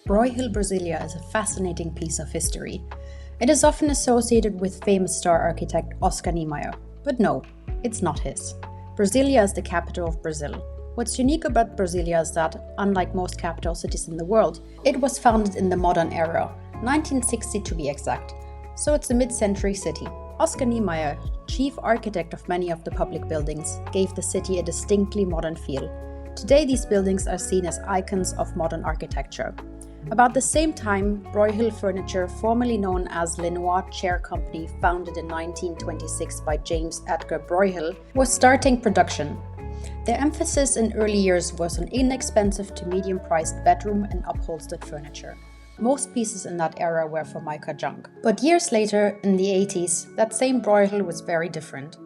Broyhill, Brasilia is a fascinating piece of history. It is often associated with famous star architect Oscar Niemeyer, but no, it's not his. Brasilia is the capital of Brazil. What's unique about Brasilia is that, unlike most capital cities in the world, it was founded in the modern era, 1960 to be exact, so it's a mid-century city. Oscar Niemeyer, chief architect of many of the public buildings, gave the city a distinctly modern feel. Today these buildings are seen as icons of modern architecture. About the same time, Broyhill Furniture, formerly known as Lenoir Chair Company, founded in 1926 by James Edgar Broyhill, was starting production. Their emphasis in early years was on inexpensive to medium-priced bedroom and upholstered furniture. Most pieces in that era were Formica junk. But years later, in the 80s, that same Broyhill was very different.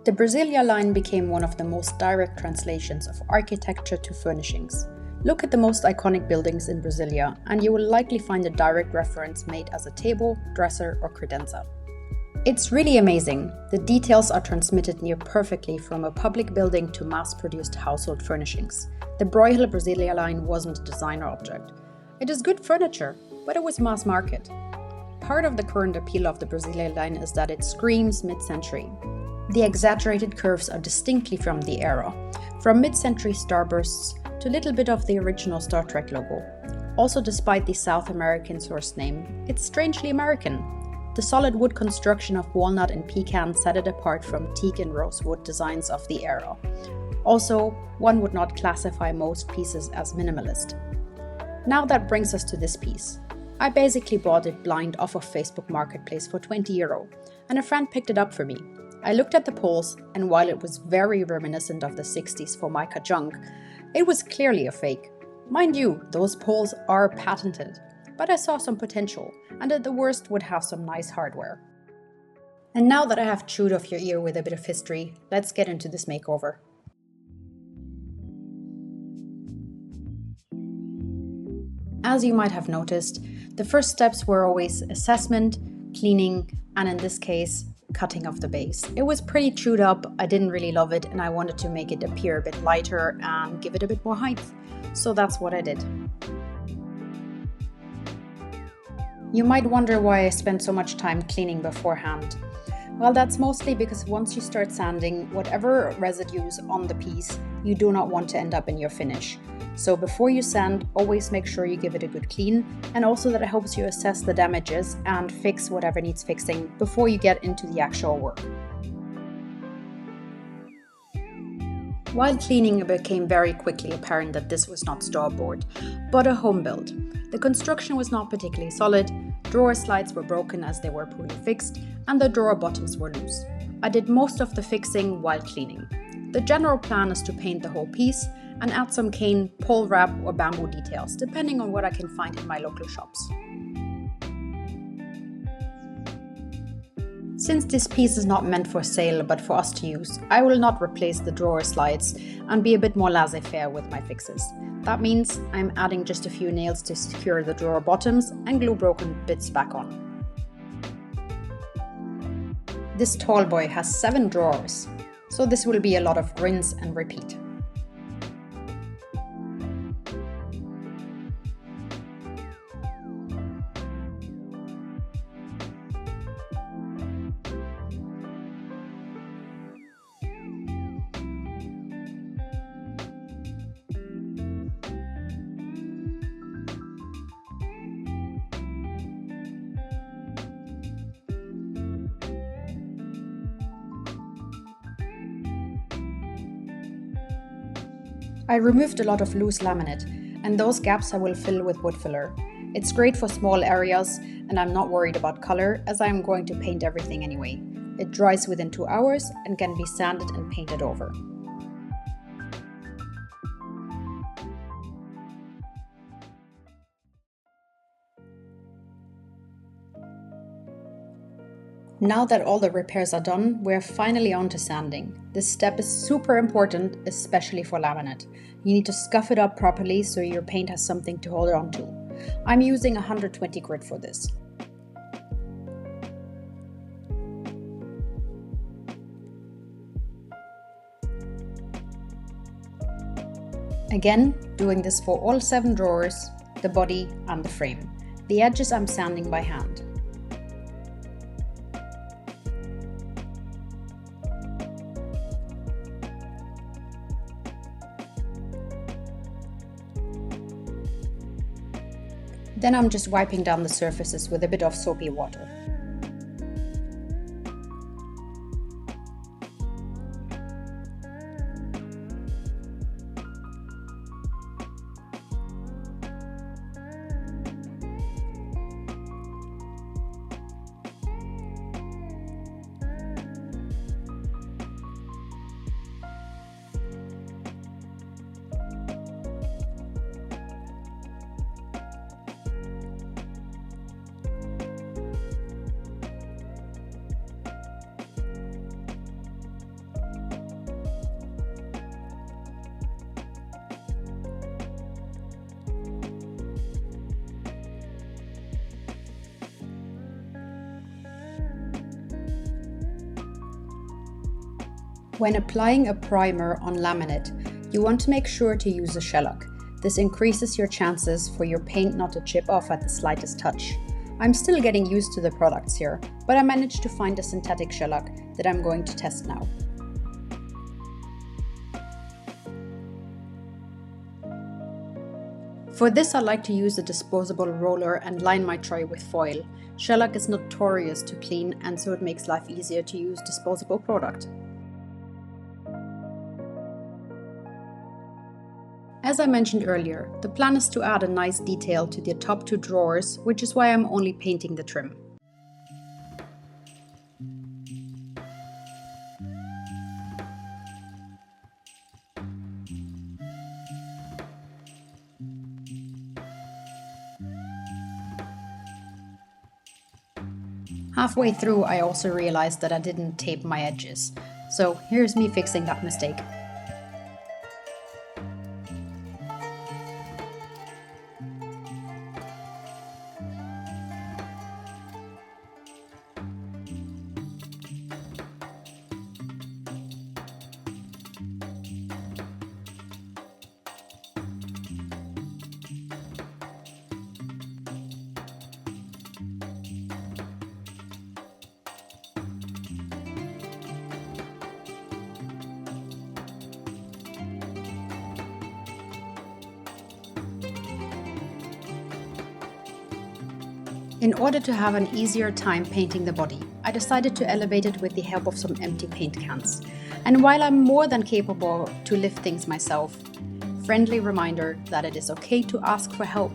The Brasilia line became one of the most direct translations of architecture to furnishings. Look at the most iconic buildings in Brasilia, and you will likely find a direct reference made as a table, dresser, or credenza. It's really amazing. The details are transmitted near perfectly from a public building to mass-produced household furnishings. The Broyhill Brasilia line wasn't a designer object. It is good furniture, but it was mass market. Part of the current appeal of the Brasilia line is that it screams mid-century. The exaggerated curves are distinctly from the era, from mid-century starbursts to a little bit of the original Star Trek logo. Also, despite the South American source name, it's strangely American. The solid wood construction of walnut and pecan set it apart from teak and rosewood designs of the era. Also, one would not classify most pieces as minimalist. Now that brings us to this piece. I basically bought it blind off of Facebook Marketplace for €20, and a friend picked it up for me. I looked at the poles, and while it was very reminiscent of the 60s Formica junk, it was clearly a fake. Mind you, those poles are patented, but I saw some potential, and at the worst would have some nice hardware. And now that I have chewed off your ear with a bit of history, let's get into this makeover. As you might have noticed, the first steps were always assessment, cleaning, and in this case, cutting off the base. It was pretty chewed up, I didn't really love it, and I wanted to make it appear a bit lighter and give it a bit more height. So that's what I did. You might wonder why I spent so much time cleaning beforehand. Well, that's mostly because once you start sanding, whatever residues on the piece, you do not want to end up in your finish. So before you sand, always make sure you give it a good clean, and also that it helps you assess the damages and fix whatever needs fixing before you get into the actual work. While cleaning, it became very quickly apparent that this was not store-bought, but a home build. The construction was not particularly solid, drawer slides were broken as they were poorly fixed, and the drawer bottoms were loose. I did most of the fixing while cleaning. The general plan is to paint the whole piece and add some cane, pole wrap, or bamboo details, depending on what I can find in my local shops. Since this piece is not meant for sale but for us to use, I will not replace the drawer slides and be a bit more laissez-faire with my fixes. That means I'm adding just a few nails to secure the drawer bottoms and glue broken bits back on. This tall boy has 7 drawers, so this will be a lot of rinse and repeat. I removed a lot of loose laminate, and those gaps I will fill with wood filler. It's great for small areas, and I'm not worried about color as I'm going to paint everything anyway. It dries within 2 hours and can be sanded and painted over. Now that all the repairs are done, we're finally on to sanding. This step is super important, especially for laminate. You need to scuff it up properly so your paint has something to hold on to. I'm using 120 grit for this. Again, doing this for all 7 drawers, the body and the frame. The edges I'm sanding by hand. Then I'm just wiping down the surfaces with a bit of soapy water. When applying a primer on laminate, you want to make sure to use a shellac. This increases your chances for your paint not to chip off at the slightest touch. I'm still getting used to the products here, but I managed to find a synthetic shellac that I'm going to test now. For this I like to use a disposable roller and line my tray with foil. Shellac is notorious to clean, and so it makes life easier to use disposable product. As I mentioned earlier, the plan is to add a nice detail to the top two drawers, which is why I'm only painting the trim. Halfway through, I also realized that I didn't tape my edges, so here's me fixing that mistake. In order to have an easier time painting the body, I decided to elevate it with the help of some empty paint cans. And while I'm more than capable to lift things myself, friendly reminder that it is okay to ask for help.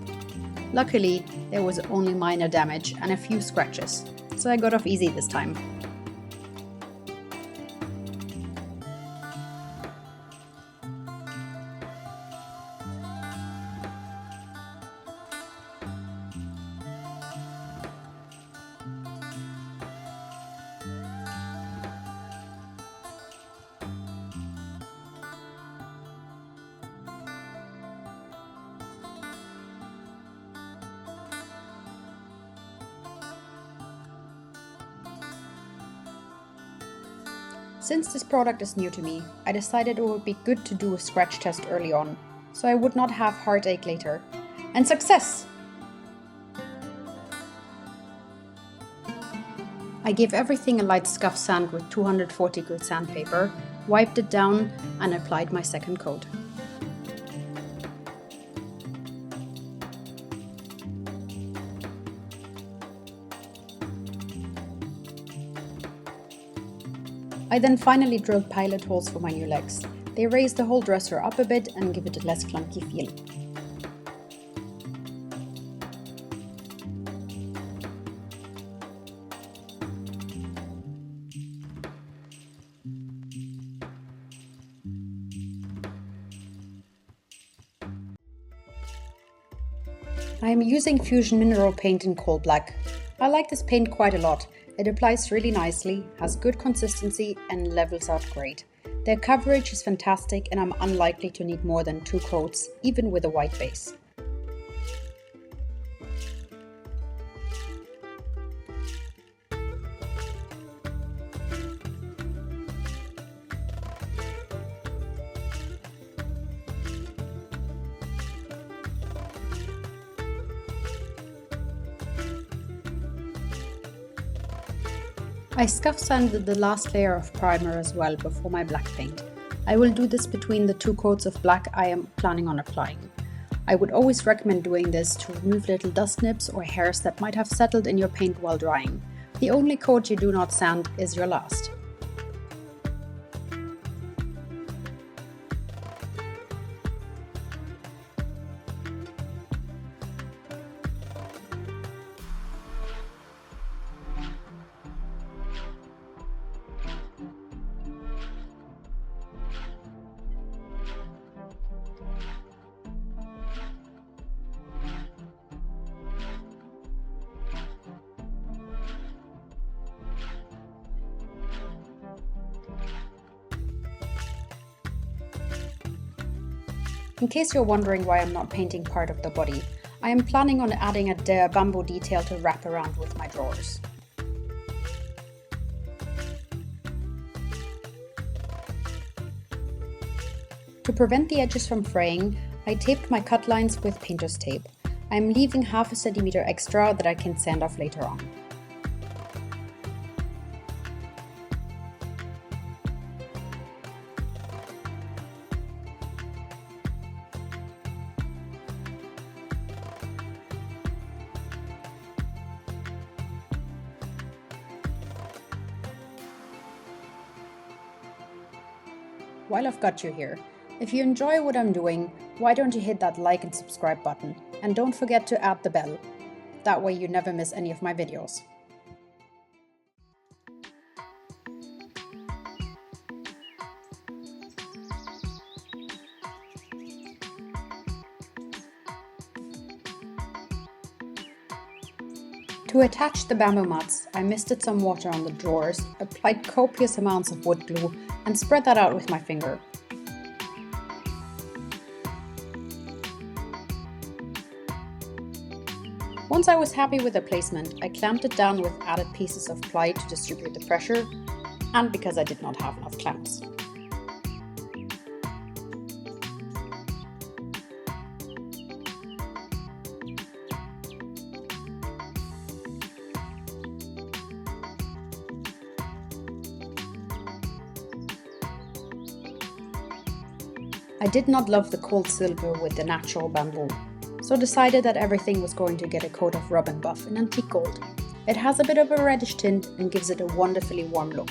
Luckily, there was only minor damage and a few scratches, so I got off easy this time. Since this product is new to me, I decided it would be good to do a scratch test early on, so I would not have heartache later. And success! I gave everything a light scuff sand with 240 grit sandpaper, wiped it down and applied my second coat. I then finally drilled pilot holes for my new legs. They raise the whole dresser up a bit and give it a less clunky feel. I am using Fusion Mineral paint in coal black. I like this paint quite a lot. It applies really nicely, has good consistency and levels out great. Their coverage is fantastic and I'm unlikely to need more than 2 coats, even with a white base. I scuff sanded the last layer of primer as well before my black paint. I will do this between the 2 coats of black I am planning on applying. I would always recommend doing this to remove little dust nibs or hairs that might have settled in your paint while drying. The only coat you do not sand is your last. In case you're wondering why I'm not painting part of the body, I am planning on adding a bamboo detail to wrap around with my drawers. To prevent the edges from fraying, I taped my cut lines with painter's tape. I am leaving half a centimeter extra that I can sand off later on. While I've got you here, if you enjoy what I'm doing, why don't you hit that like and subscribe button, and don't forget to add the bell. That way you never miss any of my videos. To attach the bamboo mats, I misted some water on the drawers, applied copious amounts of wood glue, and spread that out with my finger. Once I was happy with the placement, I clamped it down with added pieces of ply to distribute the pressure, and because I did not have enough clamps. I did not love the cold silver with the natural bamboo, so decided that everything was going to get a coat of rub and buff in antique gold. It has a bit of a reddish tint and gives it a wonderfully warm look.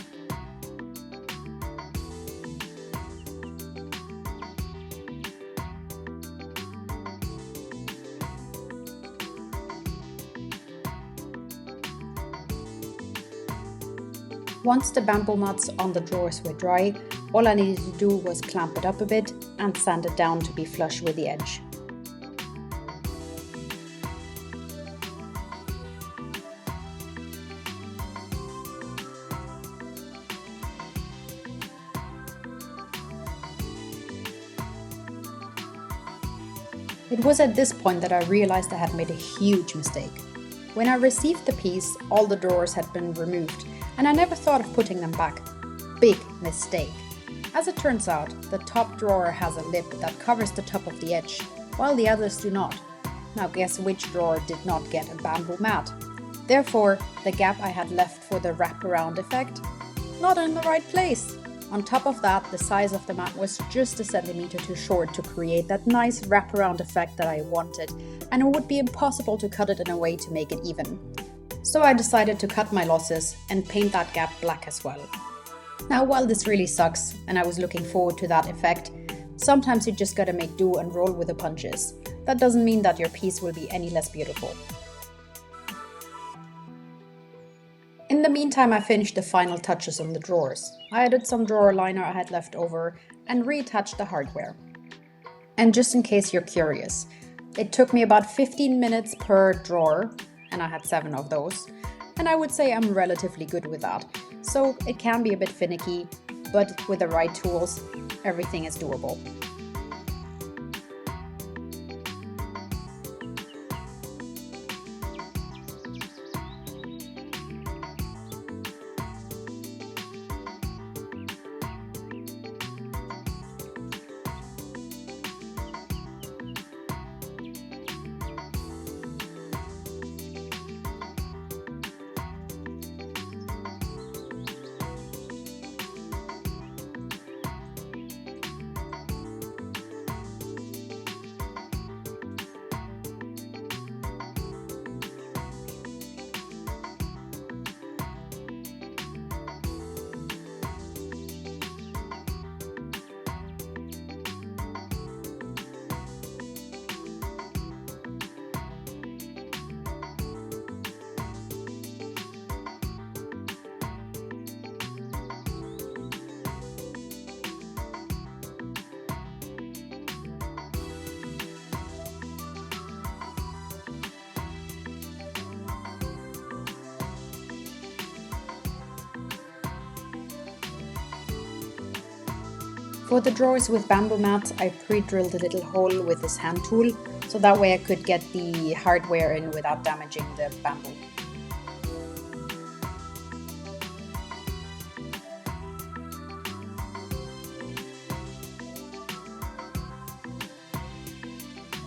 Once the bamboo mats on the drawers were dry, all I needed to do was clamp it up a bit and sand it down to be flush with the edge. It was at this point that I realized I had made a huge mistake. When I received the piece, all the drawers had been removed, and I never thought of putting them back. Big mistake. As it turns out, the top drawer has a lip that covers the top of the edge, while the others do not. Now guess which drawer did not get a bamboo mat? Therefore, the gap I had left for the wraparound effect, not in the right place. On top of that, the size of the mat was just a centimeter too short to create that nice wraparound effect that I wanted, and it would be impossible to cut it in a way to make it even. So I decided to cut my losses and paint that gap black as well. Now while this really sucks, and I was looking forward to that effect, sometimes you just gotta make do and roll with the punches. That doesn't mean that your piece will be any less beautiful. In the meantime, I finished the final touches on the drawers. I added some drawer liner I had left over and reattached the hardware. And just in case you're curious, it took me about 15 minutes per drawer, and I had 7 of those, and I would say I'm relatively good with that. So it can be a bit finicky, but with the right tools, everything is doable. For the drawers with bamboo mats, I pre-drilled a little hole with this hand tool, so that way I could get the hardware in without damaging the bamboo.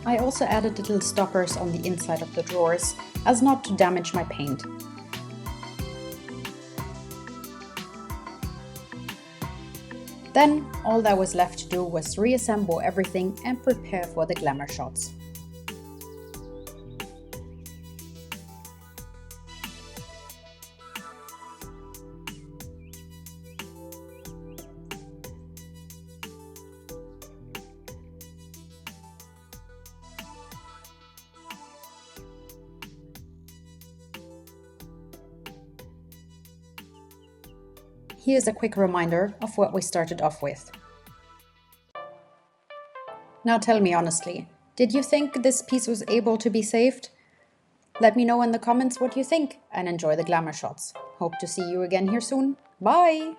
I also added little stoppers on the inside of the drawers, as not to damage my paint. Then, all that was left to do was reassemble everything and prepare for the glamour shots. Here's a quick reminder of what we started off with. Now tell me honestly, did you think this piece was able to be saved? Let me know in the comments what you think and enjoy the glamour shots. Hope to see you again here soon. Bye!